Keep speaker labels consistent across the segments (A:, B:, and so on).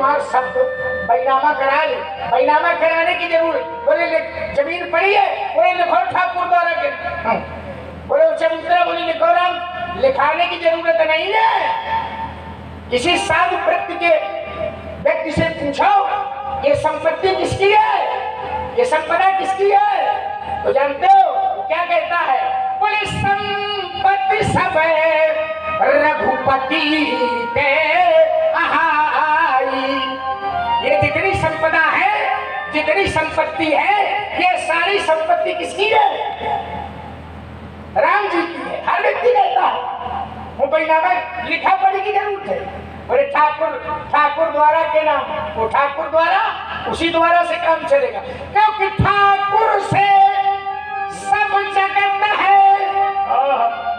A: वहाँ शब्द बैनामा करा ले। बैनामा कराने की जरूरत, बोले जमीन पड़ी है, बोले लिखो ठाकुर द्वारा के, बोले चबूतरा, बोले लिखो राम, लिखाने की जरूरत नहीं है। किसी साधु व्यक्ति के व्यक्ति से पूछो ये संपत्ति किसकी है, ये संपदा किसकी है, तो जानते हो क्या कहता है? बोले संपत्ति सब रघुपति के आहाई। ये जितनी संपदा है, जितनी संपत्ति है, ये सारी संपत्ति किसकी है? राम जी की है। हर व्यक्ति कहता है, वो बैनामा लिखा पढ़ी की जरूरत है। बोले ठाकुर द्वारा के नाम, वो ठाकुर द्वारा, उसी द्वारा से काम चलेगा, क्योंकि ठाकुर से सब जगत है।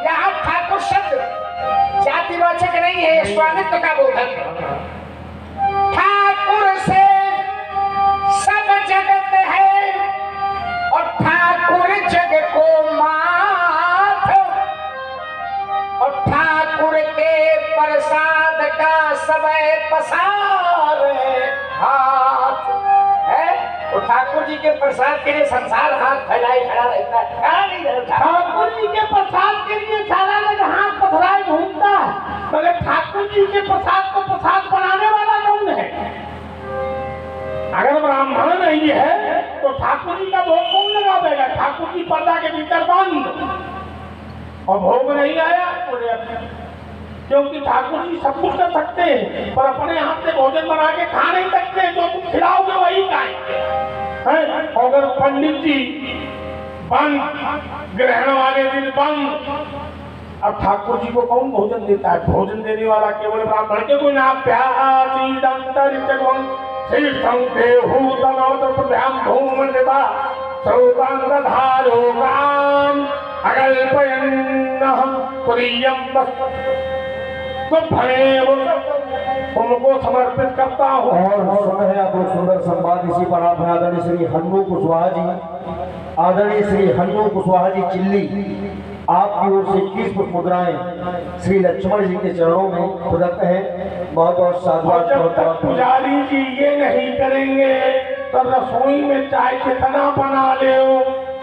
A: यहाँ ठाकुर शब्द जातिवाचक नहीं है, स्वामित्व का बोधक है। ठाकुर से सब जगत है और ठाकुर जग को माथ, और ठाकुर के प्रसाद का समय पसार हाथ है। तो ठाकुर जी के प्रसाद के लिए संसार हाथ फैलाए खड़ा रहता है।
B: ठाकुर जी के प्रसाद के लिए सारा लोग हाथ पथराए घूमता है, मगर ठाकुर जी के प्रसाद को प्रसाद बनाने वाला कौन है? अगर ब्राह्मण नहीं है तो ठाकुर जी का भोग कौन लगा देगा? ठाकुर जी पर्दा के भीतर बंद, और भोग नहीं आया, क्योंकि ठाकुर जी सब कुछ कर सकते हैं, पर अपने हाथ से भोजन बना के खा नहीं सकते। जो तुम खिलाओगे वही खाएंगे। अगर पंडित जी बंद, ग्रहण वाले दिन बंद, अब ठाकुर जी को कौन भोजन देता है? भोजन देने वाला केवल ब्राह्मण के कोई ना प्यासी दंतरिचकं शीर्षंते हूतनोत्रभ्याम भूमनिवा सौगंधधारोगान अगल्पयन्नः तुरीयं तो भले उनको समर्पित करता हूँ।
C: और समय है आपको सुंदर संवाद इसी पर आप आदरणीय श्री हन्नू कुशवाहा जी, आदरणीय श्री हन्नू कुशवाहा जी चिल्ली, आपकी ओर से 21 पुष्प मुद्राएं श्री लक्ष्मण जी के चरणों में प्रदत्त हैं। बहुत बहुत साधुवाद।
B: पुजारी जी ये नहीं करेंगे तो रसोई में चाय कितना बना ले,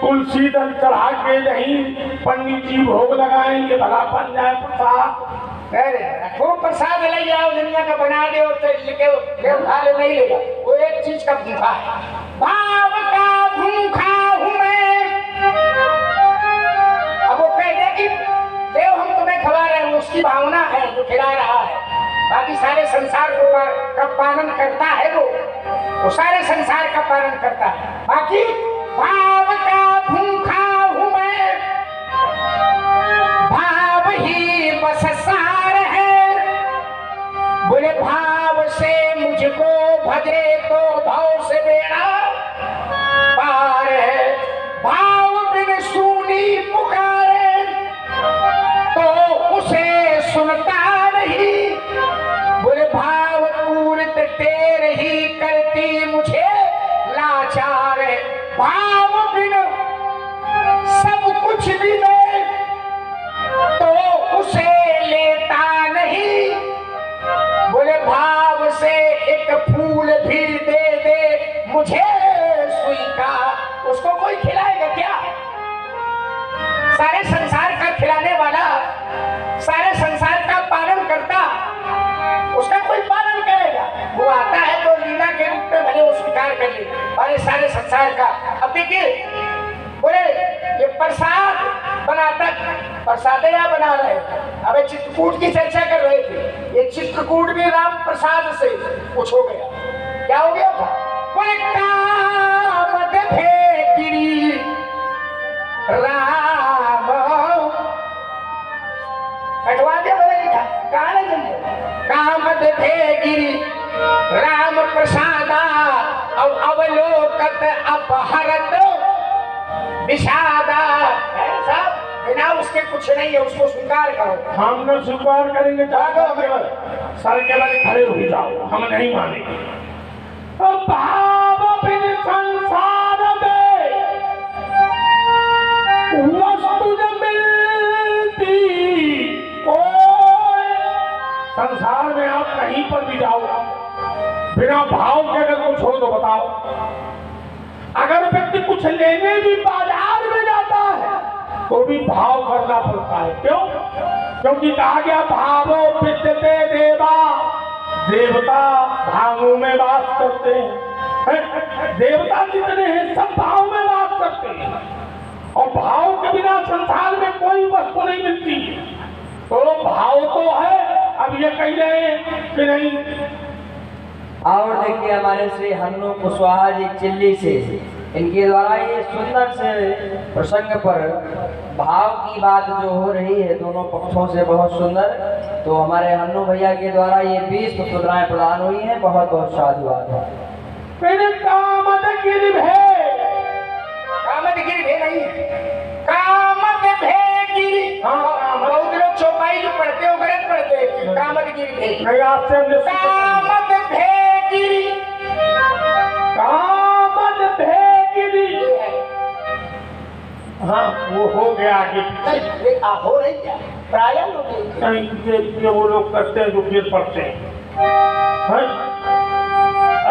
B: तुलसी दल चढ़ा के नहीं पंडित जी भोग लगाएंगे, भला बन जाए प्रसाद।
A: खूब प्रसाद ले जाओ, दुनिया का बना दो, ले उठा ले, नहीं लेगा। वो एक चीज का भूखा है, भाव का भूखा हूँ मैं। अब वो कह दे कि देव हम तुम्हें खवा रहे हैं, उसकी भावना है जो खिला रहा है। बाकी सारे संसार का पालन करता है, वो सारे संसार का पालन करता है। बाकी भाव का भूखा हूँ मैं, भाव ही बस सार है। बोले भाव से मुझको भजे तो भाव से बेड़ा पार है। भाव बिन सुनी पुकारे तो उसे सुनता नहीं। बोले भाव पूर्त तेरे ही करती मुझे लाचार है। भाव बिन सब कुछ भी दे तो उसे लेता नहीं। बोले भाव से एक फूल भी दे दे मुझे स्वीकार, उसको कोई खिलाएगा क्या? सारे संसार का खिलाने वाला, सारे संसार का पालन करता, उसका कोई पालन करेगा? वो आता है तो लीला के रूप में भले वो स्वीकार कर ले, और सारे संसार का। अब देखिए, बोले ये प्रसाद बनाता, प्रसाद या बना रहे, अबे चित्रकूट की चर्चा कर रहे थे। ये चित्रकूट भी राम प्रसाद से कुछ हो गया। क्या हो गया था? बोले कामद भेगिरी राम, कटवा दिया, बोले लिखा कहाँ ले जाइए, कामद भेगिरी राम प्रसादा और अवलोकत अपहरत विषादा। साहब बिना उसके कुछ नहीं है, उसको स्वीकार करो।
B: हम न स्वीकार करेंगे, सर के बल खड़े हो जाओ, हम नहीं मानेंगे। भाव बिन संसार में वस्तु न मिलती कोई, संसार में आप कहीं पर भी जाओ, बिना भाव के अगर कुछ हो तो बताओ। अगर व्यक्ति कुछ लेने भी बाजार में जाता है तो भी भाव करना पड़ता है। क्यों? क्योंकि कहा गया भावो विद्यते देवा, देवता भावों में वास करते हैं। देवता जितने हैं सब भाव में वास करते हैं, और भाव के बिना संसार में कोई वस्तु नहीं मिलती। तो भाव तो है, अब ये कह रहे हैं कि नहीं।
D: और देखिए हमारे श्री हन्नू कुशवाहा जी चिल्ली से, इनके द्वारा ये सुंदर से प्रसंग पर भाव की बात जो हो रही है दोनों पक्षों से बहुत सुंदर। तो हमारे हन्नू भैया के द्वारा ये 20 मुद्राएं प्रदान हुई हैं। बहुत बहुत साधुवाद है।
B: कामदगिरि
A: नहीं, कामदगिरि। बहुत लोग चौपाई जो पढ़ते हो गलत पढ़ते हैं। कामदगिरि
B: नहीं, आपसे हमने
A: कामदगिरि,
B: कामदगिरि। हाँ, वो हो गया आगे पीछे।
A: हो रही क्या प्राय लोग
B: ये वो लोग करते हैं जो फिर पढ़ते हैं।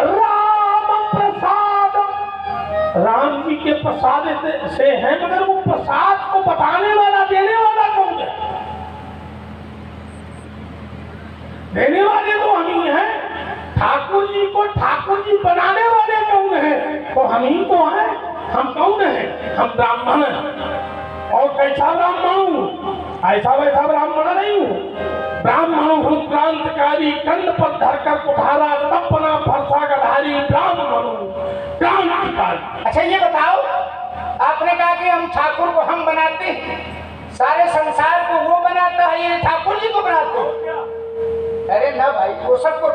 B: राम प्रसाद, राम जी के प्रसाद से है, मगर वो प्रसाद को बताने वाला देने वाला कौन है? देने वाले तो हम ही हैं। ठाकुर जी को ठाकुर जी बनाने वाले कौन है? तो हम ही तो हैं। हम कौन हैं? हम ब्राह्मण हैं। और कैसा ब्राह्मण हूँ? ऐसा वैसा ब्राह्मण नहीं हूँ। ब्राह्मण हूँ क्रांतिकारी, कंध पर धरकर कुठारा, तपना फरसा गधारी, ब्राह्मण हूँ क्रांतिकारी।
A: अच्छा ये बताओ, आपने कहा कि हम ठाकुर को हम बनाते हैं, सारे संसार को वो बनाता है, ये ठाकुर जी को बनाते हो? अरे ना भाई, वो सबको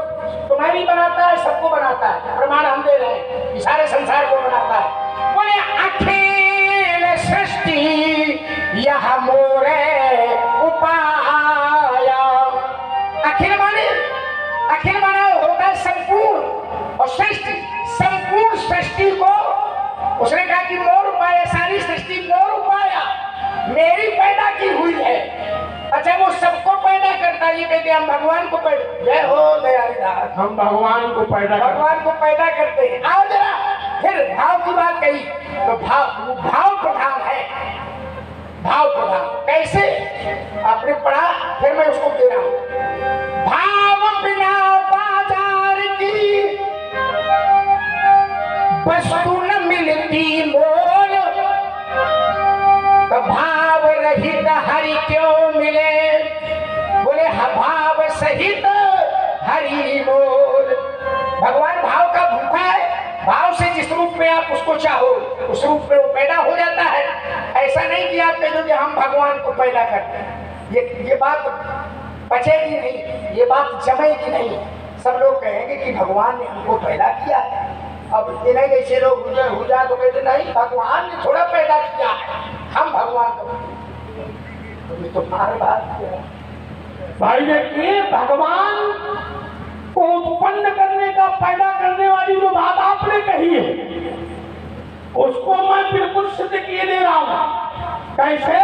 A: तुम्हें भी बनाता है, सबको बनाता है। प्रमाण हम दे रहे हैं कि सारे संसार को बनाता है। बोले अखिल सृष्टि यह मोरे उपाया। अखिल माने होता है संपूर्ण, और सृष्टि संपूर्ण सृष्टि को उसने कहा कि मोर उपाया, सारी सृष्टि मोर उपाया, मेरी पैदा की हुई है। अच्छा वो सबको पैदा करता है, ये कहते हैं हम भगवान को पैदा। जय हो दयालीदास,
B: हम भगवान को पैदा
A: करते हैं। आओ जरा फिर भाव की बात कही तो भाव प्रधान है। भाव प्रधान कैसे आपने पढ़ा, फिर मैं उसको दे रहा हूं। भाव बिना बाजार की वस्तु न मिलती मोल, तो भाव रहित हरि क्यों मिले? बोले भाव सहित हरि बोल। भगवान भाव का भूखा है। भाव से जिस रूप में आप उसको चाहो उस रूप में वो पैदा हो जाता है। ऐसा नहीं कि आप कहोगे हम भगवान को पैदा करते हैं। ये बात पचेगी नहीं, ये बात जमेगी नहीं। सब लोग कहेंगे कि भगवान ने हमको पैदा किया है। अब इन्हें जैसे लोग हुजा तो कहते नहीं, भगवान ने थोड़ा पैदा किया है, हम भगवान को। तो मार बात है
B: भाई। देखिए, भगवान को उत्पन्न करने का, पैदा करने वाली जो बात आपने कही है उसको मैं बिल्कुल सिद्ध किए दे रहा हूं। कैसे?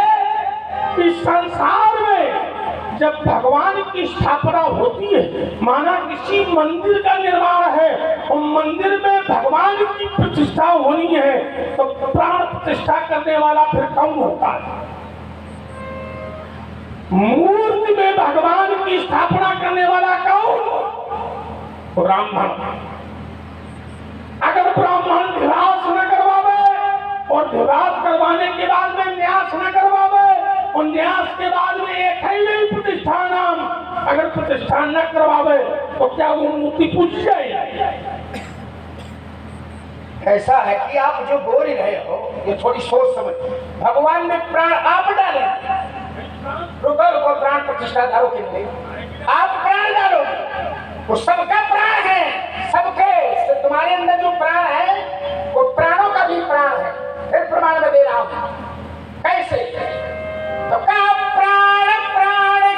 B: इस संसार में जब भगवान की स्थापना होती है, माना किसी मंदिर का निर्माण है और मंदिर में भगवान की प्रतिष्ठा होनी है, तो प्राण प्रतिष्ठा करने वाला फिर कौन होता है? मूर्ति में भगवान की स्थापना करने वाला कौन? ब्राह्मण। अगर ब्राह्मण धिरास न करवावे और धिरास करवाने के बाद में न्यास न करवावे और न्यास के बाद में एक ही नहीं प्रतिष्ठान, अगर प्रतिष्ठान न करवावे तो क्या वो मूर्ति पूज जाएगी?
A: ऐसा है कि आप जो बोल रहे हो ये थोड़ी सोच समझ। भगवान में प्राण आप डालें, रुको प्राण प्रतिष्ठाधारों के लिए आप प्राण डालोगे, वो सबका प्राण है, सबके। तो तुम्हारे अंदर जो प्राण है वो प्राणों का भी प्राण है। फिर प्रमाण में दे रहा हूं कैसे। तो का प्राण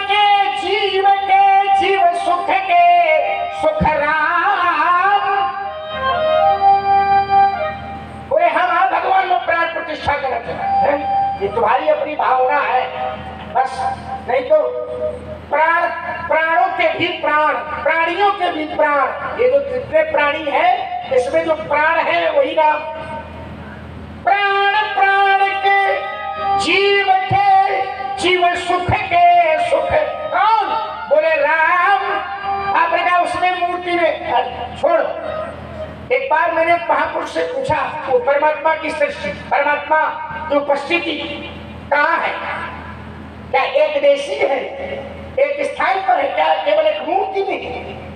A: के जीव सुख के सुख राम। बोले हम भगवान में प्राण प्रतिष्ठा करते हैं, ये तुम्हारी अपनी भावना है बस। नहीं तो प्राणों के भी प्राण, प्राणियों के भी प्राण। ये जो जितने प्राणी है इसमें जो प्राण है वही राम। प्राण प्राण के जीव के जीव सुख के सुख कौन? बोले राम। आपने कहा उसने मूर्ति में छोड़ो। एक बार मैंने महापुरुष से पूछा वो परमात्मा की सृष्टि, परमात्मा की उपस्थिति कहाँ है? क्या एक देशी है, एक स्थान पर है? क्या केवल एक मूर्ति में?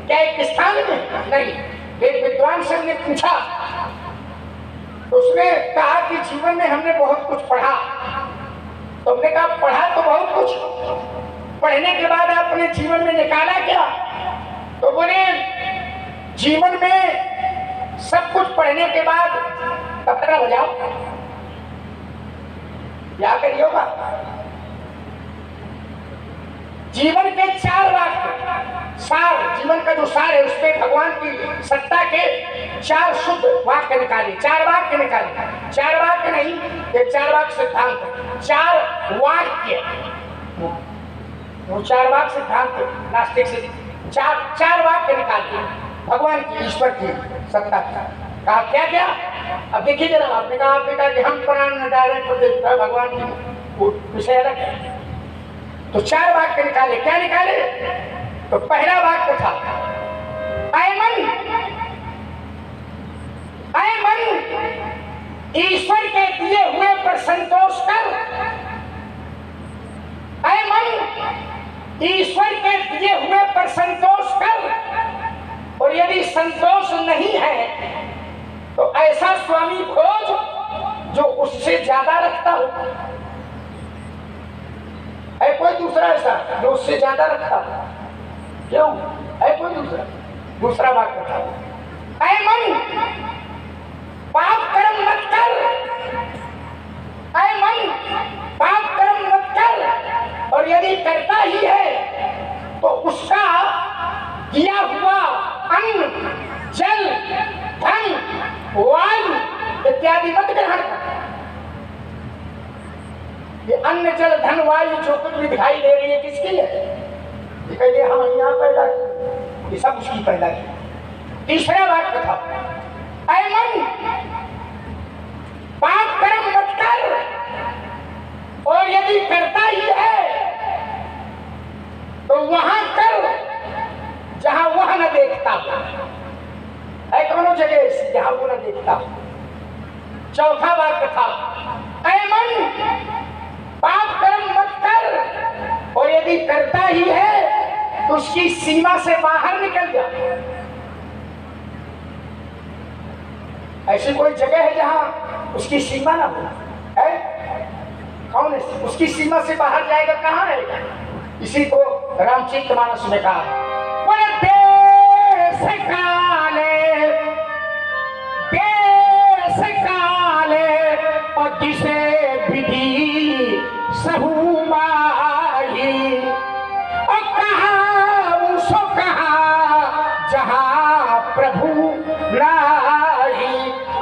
A: क्या एक स्थान में? नहीं। एक विद्वान से हमने पूछा तो उसने कहा कि जीवन में हमने बहुत कुछ पढ़ा। तो हमने कहा पढ़ा तो बहुत कुछ, पढ़ने के बाद आपने जीवन में निकाला क्या? तो बोले जीवन में सब कुछ पढ़ने के बाद कपड़ा बजाओ, क्या करिए होगा? जीवन के 4 वाक्य सार, जीवन का जो सार है उसमें भगवान की सत्ता के 4 शुद्ध वाक्य निकाले, 4 वाक्य निकाले। 4 वाक्य नहीं, ये 4 वाक्य सिद्धांत, 4 वाक्य, वो 4 वाक्य सिद्धांत नास्तिक से 4 वाक्य निकाले भगवान की, ईश्वर की सत्ता का। कहा क्या क्या? अब देखिए जरा, आपने कहा कि हम प्राण न डालें प्रतिष्ठा भगवान की विषय अलग है। तो 4 वाक्य निकाले। क्या निकाले? तो पहला वाक्य था ऐ मन ईश्वर के दिए हुए पर संतोष कर। ऐ मन ईश्वर के दिए हुए पर संतोष कर, और यदि संतोष नहीं है तो ऐसा स्वामी खोज जो उससे ज्यादा रखता हो। है कोई दूसरा ऐसा जो उससे ज्यादा रखता हो? क्यों? है कोई दूसरा वाक्य था ऐ मन पाप कर्म मत कर। ऐ मन पाप कर्म मत कर, और यदि करता ही है तो उसका दिया हुआ अन्न जल धन वायु इत्यादि मत ग्रहण कर। ये अन्न जल धन वायु जो कुछ भी दिखाई दे रही है किसकी है? दिखाई दे हम यहाँ पैदा की, ये सब उसकी पैदा की। तीसरा वाक्य था ऐ मन पाप कर्म मत कर, और यदि करता ही है तो वहां कर जहां वह न देखता हो। है कौन जगह ऐसी जहां वो न देखता हो? चौथा वाक्य था ऐ मन पाप कर्म मत कर, और यदि करता ही है तो उसकी सीमा से बाहर निकल जा। ऐसी कोई जगह है जहां उसकी सीमा ना हो? है कौन है? उसकी सीमा से बाहर जाएगा कहां रहेगा? इसी को रामचरितमानस में कहा देश काले और जिसे विधि सहु माही, और कहा उसो कहा जहां प्रभु नाही।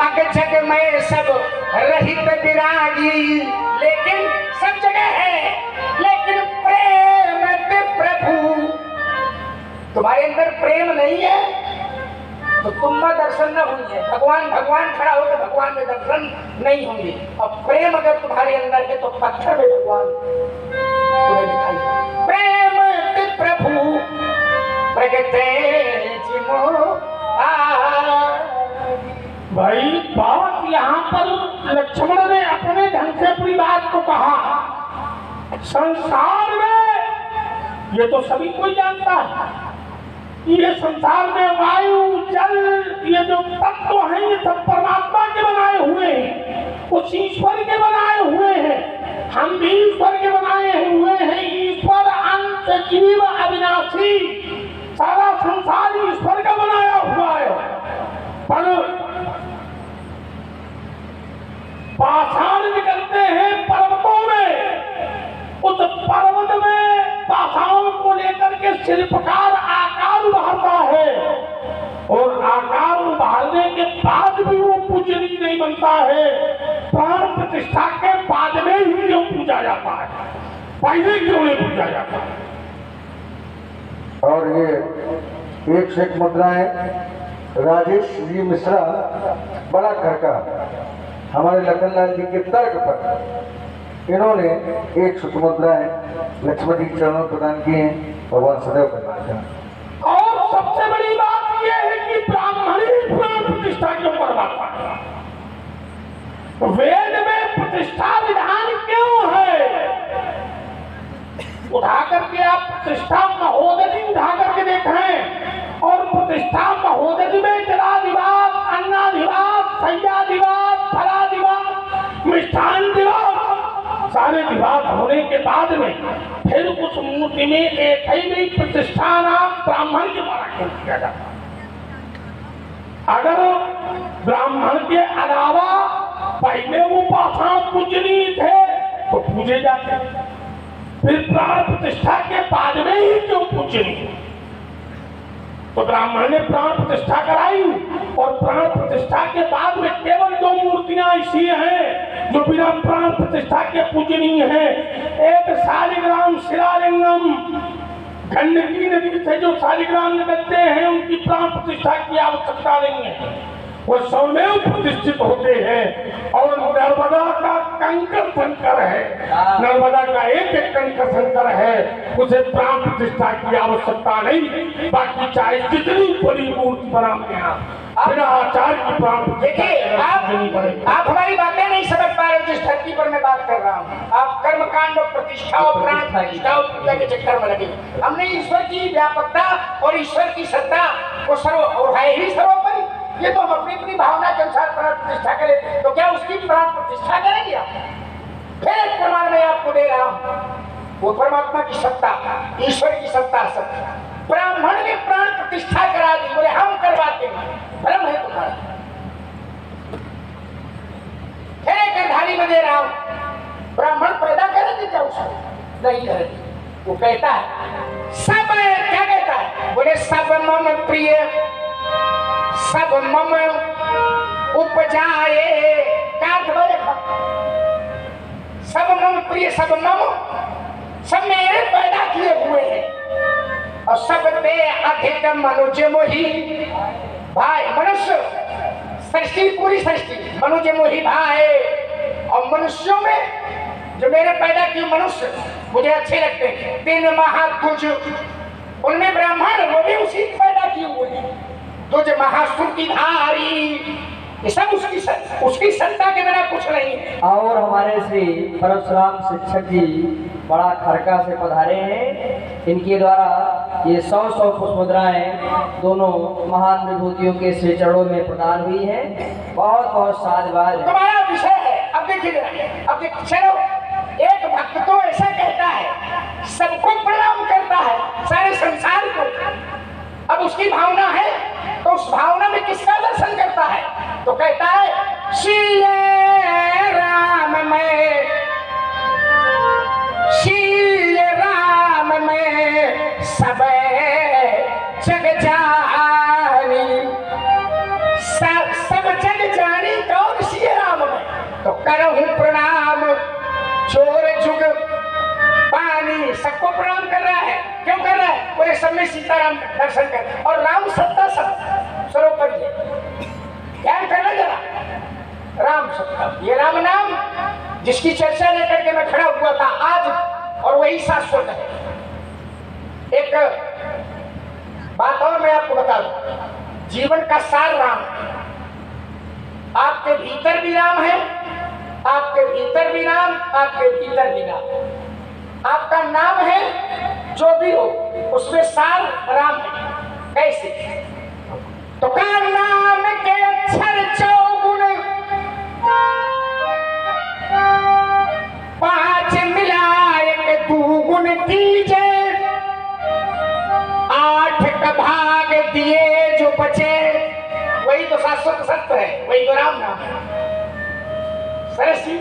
A: अग जग में सब रहित विरागी, लेकिन सब जगह है लेकिन प्रेम ते प्रभु। तुम्हारे अंदर प्रेम नहीं है तो तुम में दर्शन न होंगे। भगवान खड़ा हो तो भगवान में दर्शन नहीं होंगे। और प्रेम अगर तुम्हारे अंदर है तो पत्थर में भगवान तुम्हें दिखाई। प्रेम ते प्रभु प्रगटे
B: भाई बात यहाँ पर लक्ष्मण ने अपने ढंग से अपनी बात को कहा। संसार में ये तो सभी कोई जानता है, ये संसार में वायु जल ये जो तत्व हैं ये सब परमात्मा के बनाए हुए हैं, उस ईश्वर के बनाए हुए हैं। हम भी ईश्वर के बनाए हुए हैं। ईश्वर अंत जीव अविनाशी, सारा संसार ईश्वर का बनाया हुआ है। पर पाषाण निकलते हैं पर्वतों में, उस पर्वत में पाषाण को लेकर के शिल्पकार आकार उभारता है, और आकार उभारने के बाद भी वो पूजनीय नहीं बनता है। प्राण प्रतिष्ठा के बाद में ही क्यों पूजा जाता है? पहले क्यों नहीं पूजा जाता?
C: और ये एक से एक मुद्राएं राजेश जी मिश्रा बड़ा खरका हमारे लखनलाल जी के तर्क पर इन्होंने एक सुत मुद्राएं लक्ष्मण जी के चरणों में प्रदान किए हैं। भगवान सदैव कल्याण।
B: और सबसे बड़ी बात यह है कि ब्राह्मणी प्राण प्रतिष्ठा क्यों करवाता है? वेद में प्रतिष्ठा विधान क्यों है? उठा करके आप प्रतिष्ठा महोदधि उठा करके देखें और प्रतिष्ठा महोदधि में जलादिवाद, अन्नादिवाद, शय्यादिवाद, फलादिवाद, मिष्ठान दिवाद, सारे विवाद होने के बाद में फिर उस मूर्ति में एक ही भी प्रतिष्ठा नाम ब्राह्मण के द्वारा क्यों किया जाता? अगर ब्राह्मण के अलावा पहले वो पाषाण पूजनीय थे तो पूजे जाते, फिर प्राण प्रतिष्ठा के बाद में ही क्यों पूजनीय? तो ब्राह्मण ने प्राण प्रतिष्ठा कराई और प्राण प्रतिष्ठा के बाद में केवल 2 मूर्तियां ऐसी हैं जो बिना प्राण प्रतिष्ठा के पूजनीय हैं। एक शालिग्राम शिलालिंगम, गंडकी नदी से जो शालिग्राम निकलते हैं उनकी प्राण प्रतिष्ठा की आवश्यकता नहीं है, वो स्वयं प्रतिष्ठित होते हैं। और नर्मदा का कंकर शंकर है, नर्मदा का एक एक कंकर शंकर है, उसे प्राण प्रतिष्ठा की आवश्यकता नहीं। बाकी चाहे जितनी बड़ी मूर्ति बनाते हैं बिना आचार्य की प्राण प्रतिष्ठा
A: देखिए, आप हमारी बातें नहीं समझ पा रहे हो। जिस धरती पर मैं बात कर रहा हूँ, आप कर्मकांड और प्रतिष्ठा और प्राण प्रतिष्ठा और पूजा के चक्कर में लगे। हमने ईश्वर की व्यापकता और ईश्वर की सत्ता को और है ही सर्वोपरि, ये तो हम अपनी अपनी भावना के अनुसार प्राण प्रतिष्ठा करें, तो क्या उसकी प्राण प्रतिष्ठा करेंगे आप? फिर एक प्रमाण मैं आपको दे रहा हूं, वो परमात्मा की सत्ता, ईश्वर की सत्ता सत्ता। ब्राह्मण ने प्राण प्रतिष्ठा करा दी, बोले हम करवाते हैं, भ्रम है तुम्हारा। फिर एक अर्धाली में दे रहा हूं, ब्राह्मण पैदा करेंगे क्या उसको? नहीं करेंगे। वो कहता है सब, क्या कहता है? बोले सब मम प्रिय सब मम उपजाए, सब मम प्रिय सब मम, सब मेरे पैदा किए हुए हैं। और सब ते अधिक मनुष्य मोही भाई, मनुष्य सृष्टि पूरी सृष्टि मनुष्य मोही भाई। और मनुष्यों में जो मेरे पैदा किए मनुष्य मुझे अच्छे लगते हैं। 3 महातुज, उनमें ब्राह्मण वो भी उसी पैदा किए हुए हैं। तुझ महास्तुतिधारी, ये सब उसकी सत्ता के बिना कुछ नहीं है।
D: और हमारे श्री परशुराम शिक्षक जी बड़ा खरका से पधारे हैं। इनके द्वारा ये 100 पुष्प मुद्राएं दोनों महान विभूतियों के श्री चरणों में प्रदान हुई हैं। बहुत बहुत साधुवाद है।
A: तुम्हारा विषय है। अब देखिए, अब चलो, एक भक्त तो ऐसा कहता है, सबको प्रणाम करता है, सारे संसार को। अब उसकी भावना है तो उस भावना में किसका दर्शन करता है? तो कहता है श्री राम में, श्री राम में सब जग जानी, सब जग जानी कौन? श्री राम में। तो करहूं प्रणाम चोर जुग पानी, सबको प्रणाम कर रहा है। क्यों कर रहा है? बोले सब में सीताराम दर्शन कर, और राम सत्ता सब सर्वोपरि है। ध्यान करना जरा, राम सत्ता, ये राम नाम जिसकी चर्चा लेकर के मैं खड़ा हुआ था आज, और वही शाश्वत है। एक बात और मैं आपको बता दूं, जीवन का सार राम है। आपके भीतर भी राम है, आपके भीतर भी राम, आपके भीतर भी राम। आपका नाम है जो भी हो, उसमें सार राम है। कैसे? तो का नाम के अक्षर 4 5 मिलाए के 2 गुण कीजे, 8 का भाग दिए जो बचे, वही तो शाश्वत सत्य है, वही तो राम नाम है। सरस जी,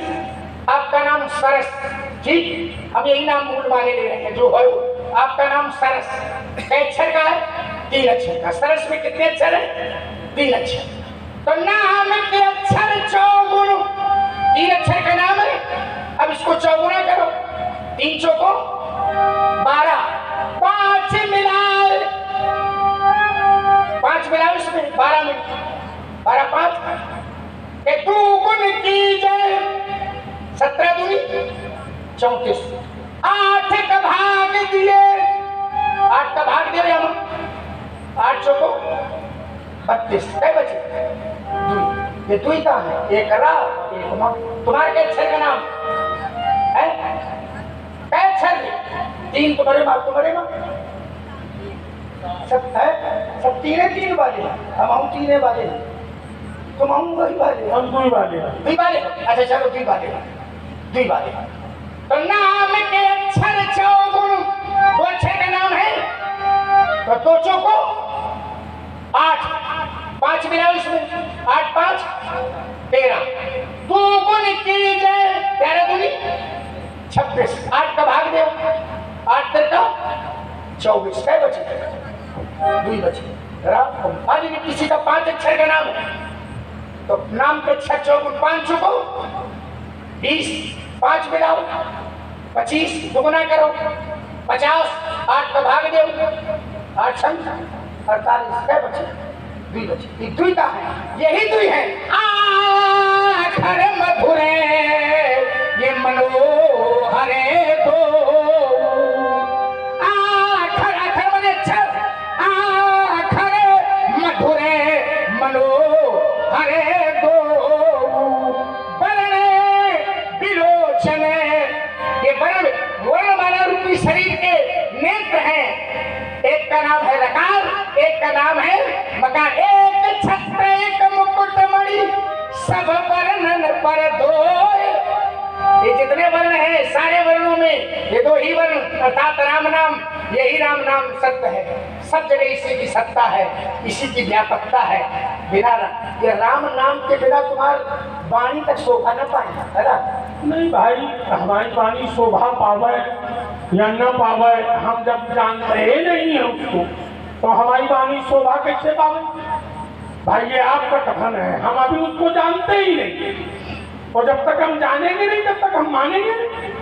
A: आपका नाम सरस, ठीक, हम यही नाम मूल माने ले रहे हैं जो है। आपका नाम सरस कै अक्षर का है? 3 अक्षर का। सरस में कितने अक्षर है? 3 अक्षर। तो नाम के अक्षर 4 3 अक्षर का नाम है। अब इसको 4 करो, 3 चौको 12, 5 मिलाए ये दुई का है, एक रा एक म। तुम्हारे के अक्षर का नाम है क्या अक्षर है? तीन तुम्हारे माँ सब है, सब तीन वाले हैं। हम तीने वाले हैं, तुम वही वाले
B: हम दुई वाले
A: दुई वाले। अच्छा चलो दुई वाले। तो नाम के अक्षर चौगुण, दो अक्षर का नाम है तो दो चौको 8, 5 मिलाओ इसमें, 8 5 13। दो गुण कीजिए 13 दूनी 26, 8 का भाग दो, 8 का 24, क्या बचे? 2 बचे। मान लीजिए किसी का 5 अक्षर का नाम है तो नाम के अक्षर चौगुण 5 चुको 20, 5 मिलाओ 25, दुगुना करो 50, 8 का भाग दो, 8 छंग 48, क्या बचे? 2 बचे। दुई का है, यही दुई है। आखर मधुरे ये मनोहरे दो, आखर मने अक्षर, आखर मधुरे मनोहरे दो, वर्ण विलोचने, ये वर्णमाला रूपी शरीर के नेत्र हैं। एक का नाम है रकार, एक का नाम है मकार। एक छत्र एक मुकुट मणि, सब वर्णन पर दो। ये जितने वर्ण हैं सारे वर्णों में ये दो ही वर्ण अर्थात राम नाम, यही राम नाम सत्य है। सब जगह इसी की सत्ता है, इसी की व्यापकता है। बिना ये राम नाम के बिना तुम्हारी वाणी तक शोभा न पाए, है ना?
B: नहीं भाई, हमारी वाणी शोभा पावे या न पावे, हम जब जानते नहीं है उसको तो हमारी वाणी शोभा कैसे पावे? भाई ये आपका कथन है, हम अभी उसको जानते ही नहीं, और जब तक हम जानेंगे नहीं तब तक हम मानेंगे नहीं।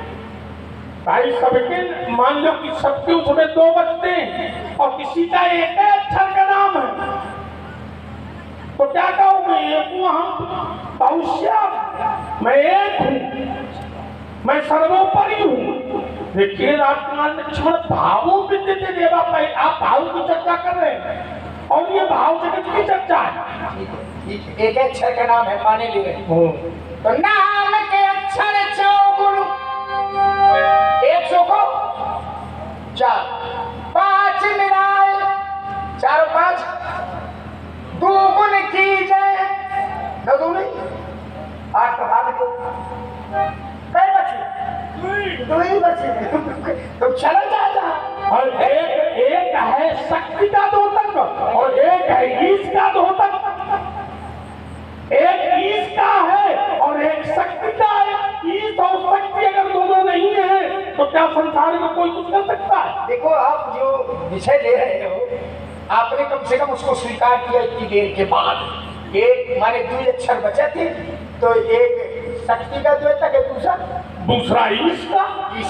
B: भाई सबके मान लो कि सबके उसमें 2 बचते हैं और किसी का एक अक्षर का नाम है, तो क्या कहोगे? एक हूँ हम भविष्य, मैं एक हूँ, मैं सर्वोपरि हूँ। देखिए राजकुमार लक्ष्मण भावों विद्यते देवा, आप भाव की चर्चा कर रहे हैं और ये भाव जगत की चर्चा है।
A: एक अक्षर का नाम है, माने ले रहे तो नाम के अक्षर चौगुण, 100 को 4, 5 मिलाए 4 5, 2 गुण कीजिए 9 दूनी 8 का भाग दो, कई बचे? 2 ही बचे। तो चलो जा।
B: और एक है शक्ति का द्योतक और एक है ईश का द्योतक। एक ईश का है और एक शक्ति का है। ईश और शक्ति अगर दोनों नहीं है तो क्या संसार में कोई कुछ कर सकता है?
A: देखो आप जो विषय ले रहे हो, आपने कम से कम उसको स्वीकार किया इतनी देर के बाद। एक माने 2 अक्षर बचे थे तो एक शक्ति का द्योतक है,
B: दूसरा ईश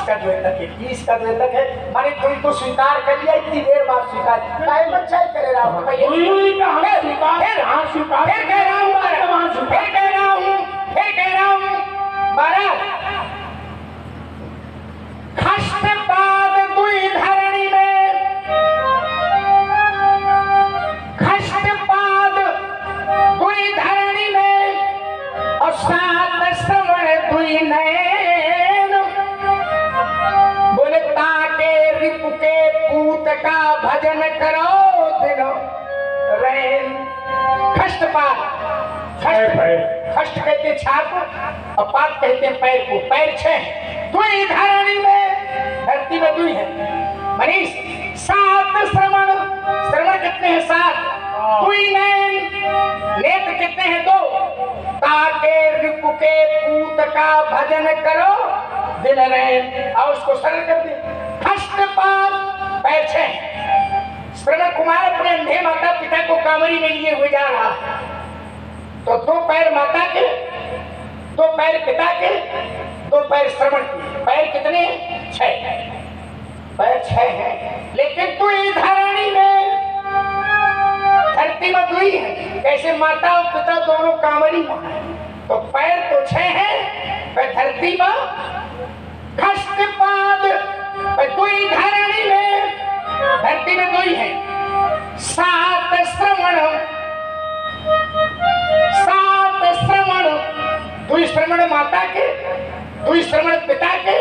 A: का द्योतक है। माने तुम तो स्वीकार कर लिया इतनी देर बाद स्वीकार, टाइम बच्चा ही करे रहा हूँ। फिर कह रहा हूँ महाराज, खष्टपाद दुई धरणी में, खष्टपाद दुई धरणी में और 7 श्रवण दुई नयन, बोले ताके रिपु के पूत का भजन करो दिनो रैन। खष्टपाद, खष्ट कहते हैं छाप और पाद कहते हैं पैर को। पैर 6 दुई धरणी में, धरती में दुई है मनीष। 7 श्रवण, श्रवण कितने हैं? 7। दुई नयन, नेत्र कितने हैं? 2। ताके रिपु के पूत का भजन करो दिन रैन। और उसको सरल कर दे, खष्टपाद पैर 6। श्रवण कुमार अपने अंधे माता पिता को कांवरी में लिए हुए जा रहा है, तो 2 पैर माता के, 2 पैर पिता के, 2 पैर श्रवण के। पैर कितने? 6 पैर 6 है। लेकिन तू धरणी में, धरती में 2 है। कैसे? माता और पिता दोनों कांवरी में है, तो पैर तो 6 है, पर धरती में खष्टपाद 2 धरणी में, धरती में 2 है। 7 श्रवण, 7 दुई श्रवण पिता के,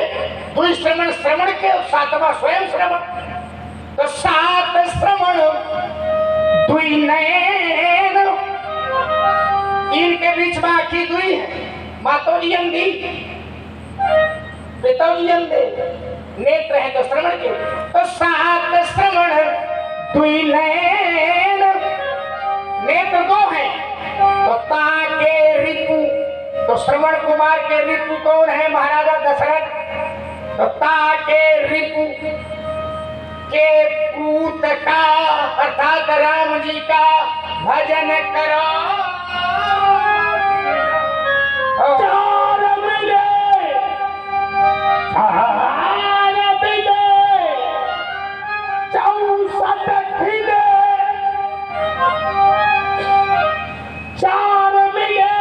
A: दुई श्रवण श्रवण के और सातवां स्वयं श्रवण। तो सात श्रवण दुई नयन, इनके बीच में आखी दुई है, मातोली अंधी पितौली अंधे, नेत्र है तो श्रवण के। तो सात श्रवण दुई नयन, नेत्र दो हैं तो ताके रिपु, तो श्रवण कुमार के रिपु कौन है? महाराजा दशरथ। तो ताके रिपु के पूत का अर्थात राम जी का भजन करो।
B: चार मिले, चार मिले, चौसठ खिले, चार मिले,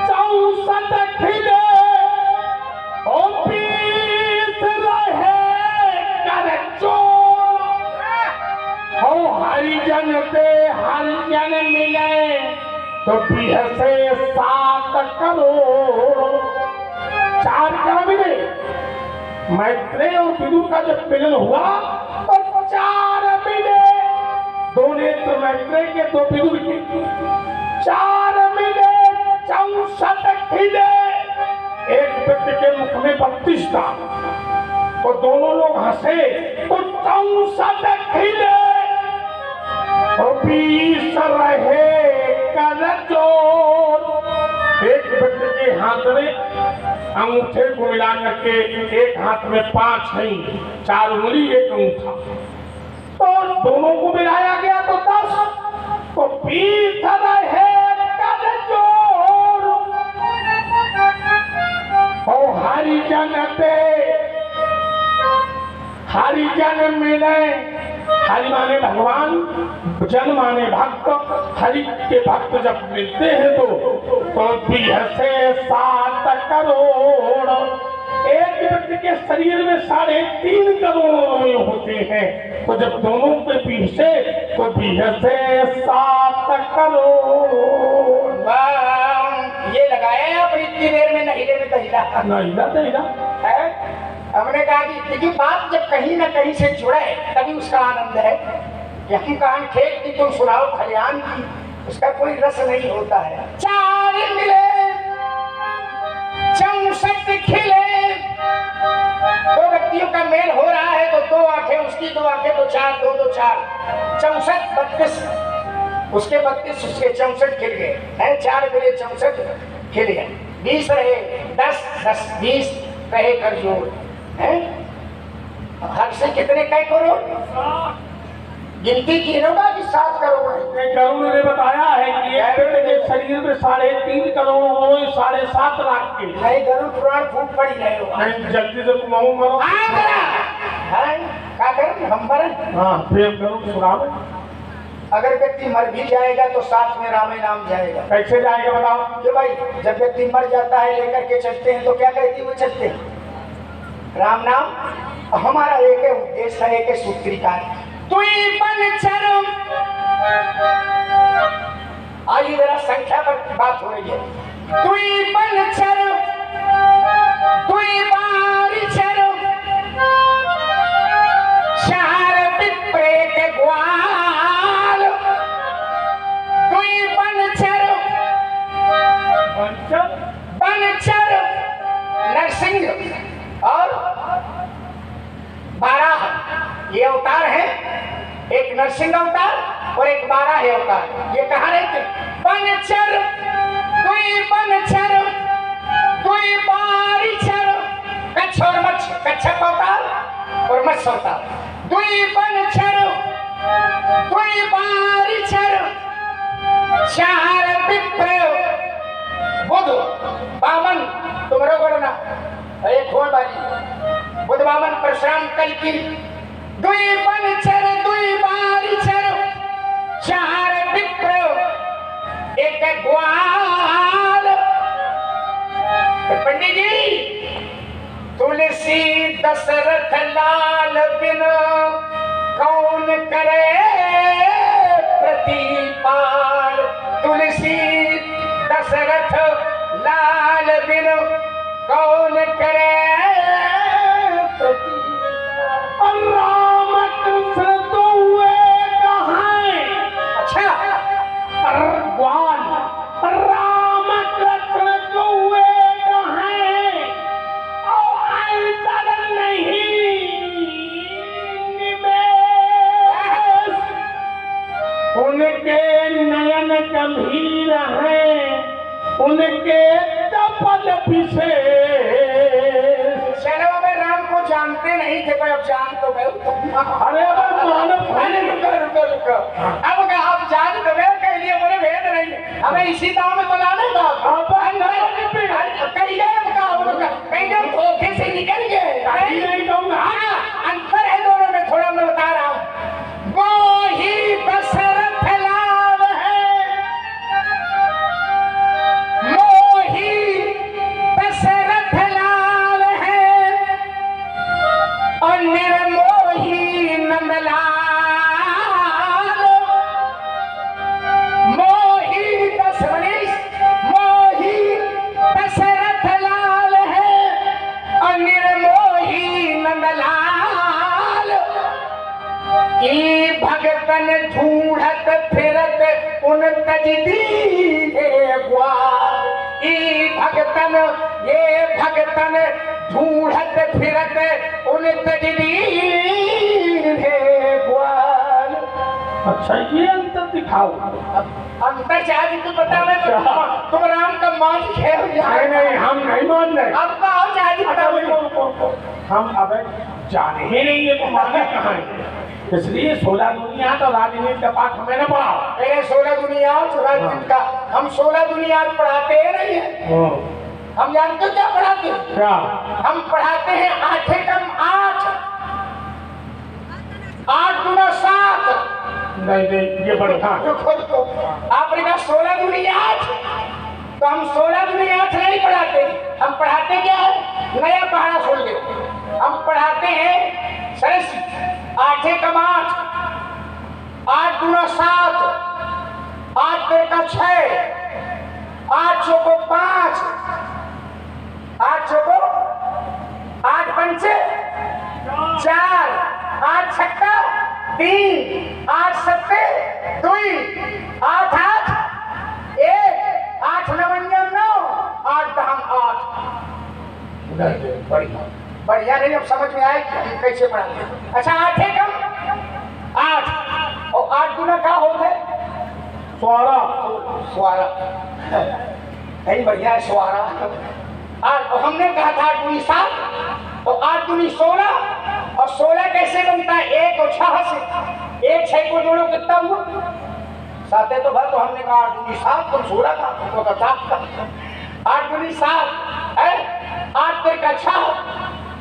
B: चौसठ खिले, ओ पीस रहे कर चोर, ओ हरिजन पे हरिजन मिले तो से 7 करोड़। 4 क्या मिले? मैत्रेय और विदुर का जब मिलन हुआ तो 4 मिले, 2 नेत्र मैत्रेय के 2 विदुर के, 4 मिले, 64 खिले। एक व्यक्ति के मुख में 32 था तो दोनों लोग हंसे तो 64 खिले और 20 रहे कर जोर। एक व्यक्ति के हाथ में अंगूठे को मिला करके एक हाथ में 5 है, 4 उंगली 1 अंगूठा, तो दोनों को मिलाया गया तो 10, तो 20 रहे कर जोर। और हरिजन पे हरिजन मिले, हरि माने भगवान, जन माने भक्त। हरि के भक्त जब मिलते हैं तो 7 करोड़। एक व्यक्ति के शरीर में 3.5 करोड़ रोए होते हैं, तो जब दोनों के बीच से तो 7 करोड़।
A: ये लगाया है अपनी इतनी देर में नहीले में दहीला
B: नहीं
A: है। हमने कहा कि इतनी बात जब कहीं ना कहीं से जुड़े तभी उसका आनंद है। कि हम कहां खेत की तुम सुनाओ खलियान की, उसका कोई रस नहीं होता है। 4 मिले, 64 खिले, 2 व्यक्तियों का मेल हो रहा है तो 2 आंखें उसकी, 2 आंखें तो 4, 2 2 4, 64 32, उसके 32 उसके 64 खिल गए हैं। 4 मिले 64 खिल गए, 20 रहे 10 10 20 रहे कर जोड़ है। हर से कितने कई करोड़ गिनती की होगा कि 7 करोड़ है।
B: गरुड़ ने बताया है कि एक व्यक्ति के शरीर में 3.5 करोड़ रोए 7.5 लाख के।
A: नहीं गरुड़ पुराण फूट पड़ी गए हो।
B: नहीं जल्दी से तुम मरो।
A: क्या करें हम मरें?
B: हाँ फिर गरुड़ सुनावे।
A: अगर व्यक्ति मर भी जाएगा तो साथ में रामे नाम जाएगा।
B: कैसे जाएगा बताओ?
A: कि भाई जब व्यक्ति मर जाता है लेकर के चलते हैं तो क्या कहती है वो चलते हैं? राम नाम। हमारा एक उद्देश्य है, एक सूत्रिका है। आइए जरा संख्या पर बात हो रही है। नरसिंह और 12 ये अवतार है, एक नरसिंह अवतार और एक 12 अवतार। ये कहाँ रहते? पंचर दुई पंचर दुई बारिचर, कच्छ और मच्छ, कच्छप अवतार और मत्स्य अवतार। दुई पंचर दुई बारिचर, 4 विप्र बुध बामन, तुम रोगो ना एक खोल बाजी। बुध बामन परशुराम कल की। दुई पंचर दुई बारिचर, 4 विप्र एक ग्वाल। पंडित जी तुलसी दशरथ लाल बिन कौन करे प्रतिपाल। तुलसी दशरथ लाल लाल बिन कौन करे
B: राम कृष्ण तो हुए कहाँ? अच्छा भगवान राम कृष्ण तो हुए कहाँ? नहीं निमेष उनके नयन गंभीर हैं, उनके चपल विशेष।
A: चलो मैं राम को जानते नहीं थे पर अब जान तो गए।
B: अरे मानव
A: रुको अब आप जान तो गए कह लिए बोले भेद नहीं हमें इसी दाव में तो लाने का कहीं धोखे से निकल गए
B: नहीं कहूँगा।
A: अंतर है दोनों में थोड़ा मैं बता रहा हूँ। वो ही दशरथ लाल है, मोही दशरथ लाल है और निर्मोही नंदलाल। मोही दशरथ लाल है और निर्मोही नंदलाल। की भगतन ढूंढत फिरत उन तजदीर ग्वाल। ई भगतन ये भगतन ढूंढत फिरत उन तजदीर ग्वाल।
B: अच्छा ये अंतर दिखाओ।
A: अंतर चाहे तो बता मैं तुम राम का मान है
B: नहीं हम नहीं मान रहे।
A: अब का और चाहे बता
B: हम अब जाने ही नहीं है तो माने कहाँ है। इसलिए 16 दुनिया तो राजनीति का पाठ हमें न पढ़ाओ।
A: मेरे 16 दुनिया राजनीति का हम 16 दुनिया पढ़ाते हैं नहीं है। हम जानते हो क्या पढ़ाते हैं?
B: क्या?
A: हम पढ़ाते हैं 8 कम 8 8 गुना 7।
B: नहीं ये बढ़िया।
A: आपने कहा 16 दुनिया 8 तो हम 16 दुनिया 8 नहीं पढ़ाते। हम पढ़ाते क्या है? नया पढ़ा सुन ले। हम पढ़ाते हैं 8 कम 8 8 गुना 7 8 का 6 8 चौको 5 8 चौको 8 पंचे 4 8 छक्का 3 8 सत्ते 2 8 8 1 8 नवंजन 9 8 दहम 8। बढ़िया नहीं अब समझ में आए कि हम कैसे पढ़ाते। अच्छा 8 कम 8 और 8 गुना क्या होते?
B: 16
A: नहीं बढ़िया है 16। और हमने कहा था 8 दूनी 7 और 8 दूनी 16 और 16 कैसे बनता है? 1 और 6 से 1 6 को जोड़ो कितना हुआ? 7 है तो भाई तो हमने कहा 8 दूनी 7 तुम 16 का तुमको बता 8 दूनी 7 है 8 का 6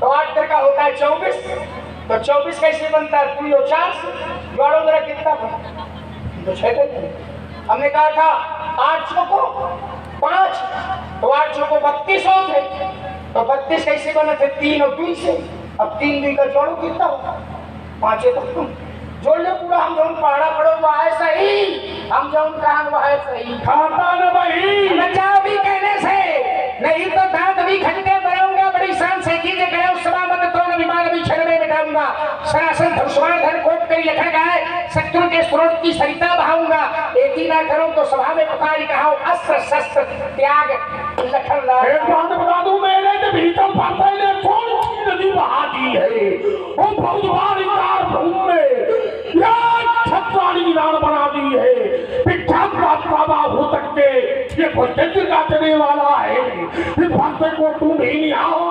A: तो 8 का होता है 24 तो 24 कैसे बनता है? 2 और 4 से जोड़ो जरा कितना बनता तो 6 हमने कहा था 8 को 5 तो 8 को 32 होते तो 32 कैसे बने थे? 3 और 2 से। अब 3 2 का जोड़ो कितना होगा? 5 तो जोड़ ले पूरा। हम जो पढ़ा पढ़ो वो है सही, हम जो कहा वो है सही।
B: खाता न भाई
A: बचाओ भी कहने से नहीं तो दांत भी खंडे बनाऊंगा। बड़ी शान से कीजिए गए उस सभा मत तो विमान भी क्षण में मिटाऊंगा। सरासन धनुष्मान धन कोट कर लिखा गया शत्रु के स्रोत की सरिता बहाऊंगा। एक ही ना करो तो सभा में पुकारी कहा अस्त्र शस्त्र त्याग लखन लाल।
B: एक बात बता दूं मेरे के भीतर फंसे ने कौन सी नदी बहा दी है? वो भौजवान इतार भूमि में या छत्राणी रान बना दी है। विख्यात बाबा हो सकते ये भोजन काटने वाला है। इस फंसे को तुम ही नहीं आओ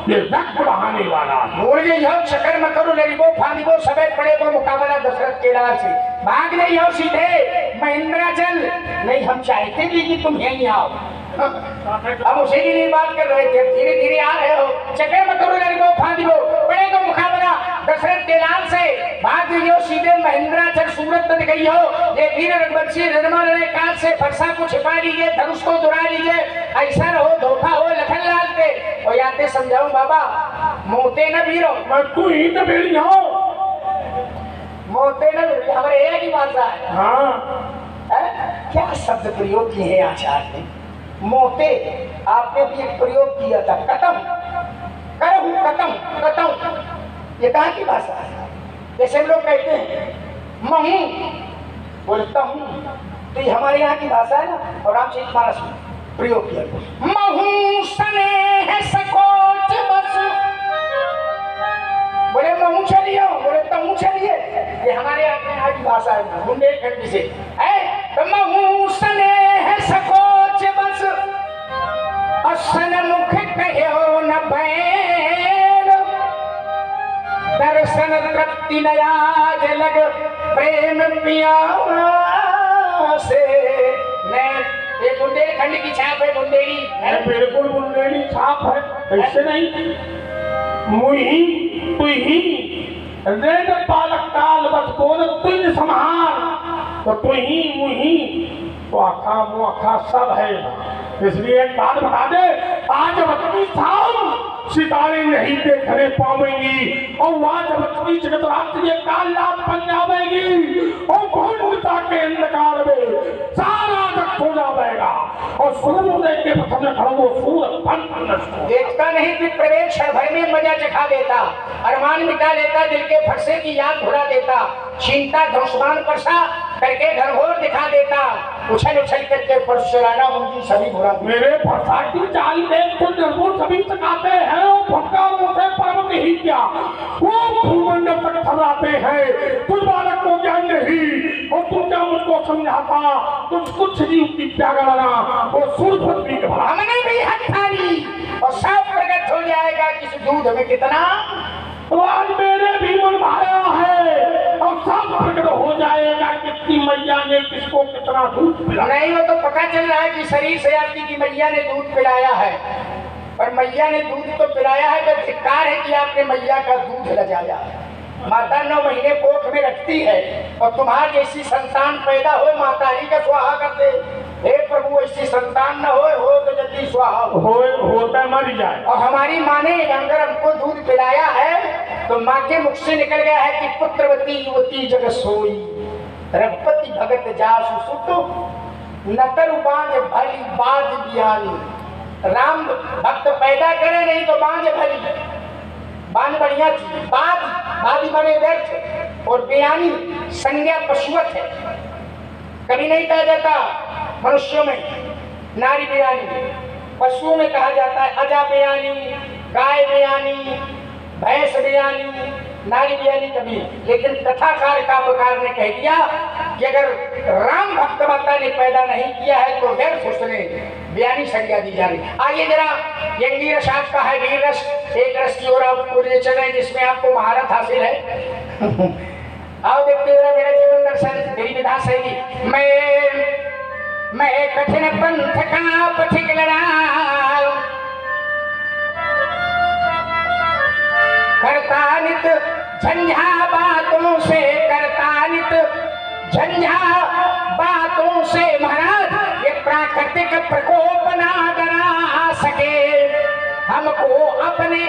B: ये रक्त बढ़ाने वाला है।
A: मुझे यह चक्कर मत करो लेरिबो फानिबो सबे पड़े को मुकाबला दशरथ के लाल से भाग ले जाओ सीधे महेंद्राचल। नहीं हम चाहते भी कि तुम यहीं आओ। हम उसी के लिए बात कर रहे थे। धीरे धीरे आ रहे हो चक्कर मत करो लेरिबो फानिबो पड़े को मुकाबला दशरथ के लाल से भाग जाओ सीधे महेंद्राचल सूरत तक गई हो। ये वीर रघुवंशी रणमान काल से फरसा को छिपा लीजिए धनुष को दुरा लीजिए। ऐसा हो धोखा हो लखन लाल पे और याते समझाऊं बाबा मोते न वीरो
B: मैं तू ही तो बेड़ी हो
A: मोते न हमारे एक ही भाषा है।
B: हाँ
A: क्या शब्द प्रयोग किए हैं आचार्य ने? मोते आपने भी एक प्रयोग किया था, कतम करहु कतम कतम, ये कहाँ की भाषा है? जैसे हम लोग कहते हैं महू, बोलता हूँ, तो ये हमारे यहाँ की भाषा है ना। और रामचरितमानस में प्रयोग किया, महू स्नेह सकोच बस, बोले महू चलिए, बोले तमू चलिए, ये हमारे यहाँ की भाषा है बुंदेलखंडी से है। तो महू स्नेह सकोच बस, असन मुख कहो न बैर, दर्शन तृप्ति नयाज लग प्रेम पिया से। ये बुंदेलखंड की छाप है, बुंदेली
B: बिल्कुल बुंदेली छाप है, ऐसे नहीं। मुही तुही रेड पालक काल बस बोल तुझ संहार, तो तुही मुही तो आखा मुखा सब है। इसलिए एक बात बता दे, आज बचपनी शाम सितारे नहीं देखने पावेंगी, और वहां जब बचपनी जगत रात्रि काल रात बन जाएगी, और पूर्णता के अंधकार में सारा जग सो जाएगा, और सूर्योदय के प्रथम में खड़ा वो सूर्य
A: देखता नहीं कि प्रवेश क्षण भर में मजा चखा देता, अरमान मिटा लेता, दिल के फरसे की याद भुला देता, छीनता धनुष्मान परसा करके घरघोर दिखा देता, उछल उछल करके परशुराना मुंजी सभी भुला देता।
B: मेरे फरसा की चाल देख तो निर्भुल सभी सकाते हैं, वो भटका उठे पर्वत ही क्या, वो भूमंडल तक थर्राते हैं। तुझ बालक को ज्ञान नहीं, और तू क्या मुझको समझाता, तुझ कुछ जीव की त्यागना, वो सूर्यपत्नी के भला।
A: हमने भी हथारी और सब प्रकट हो जाएगा किस दूध में कितना।
B: तो आज मेरे भी मन भाया है, और सब प्रकट हो जाएगा कितनी मैया ने किसको कितना दूध पिलाया।
A: नहीं, वो तो पता चल रहा है कि शरीर से आपकी की मैया ने दूध पिलाया है, पर मैया ने दूध तो पिलाया है, तो धिक्कार है कि आपने मैया का दूध लजाया। माता 9 महीने कोख में रखती है, और तुम्हारी जैसी संतान पैदा हो, माता ही का स्वाहा करते। हे प्रभु, ऐसी संतान न हो तो जल्दी स्वाहा
B: होता मर जाए।
A: और हमारी माँ ने अगर हमको दूध पिलाया है, तो माँ के मुख से निकल गया है कि पुत्रवती युवती जग सोई, रघुपति भगत जासु सुत, नतर बांझ भली बाज बियानी। राम भक्त पैदा करे नहीं तो बांझ भली, बांझ बढ़िया थी, बादी बने व्यर्थ, और बेयानी संज्ञा पशुवत है। कभी नहीं कहा जाता मनुष्यों में नारी बेयानी, पशुओं में कहा जाता है अजा बेयानी, गाय बेयानी, भैंस बेयानी, नारी बेयानी कभी। लेकिन कथाकार काव्यकार ने कह दिया कि अगर राम भक्त माता ने पैदा नहीं किया है तो व्यर्थ उसने बेयानी संज्ञा दी जा रही। आइए जरा यंगी रस आपका है, वीर रस, एक रस की ओर आप ले चले जिसमें आपको महारत हासिल है। आओ देखते हुए मेरा जीवन दर्शन, मेरी विधा शैली। मैं कठिन पंथ का पथिक लड़ा, करता नित झंझा बातों से, करता नित झंझा बातों से। महाराज, ये प्राकृतिक प्रकोप ना डरा सके हमको अपने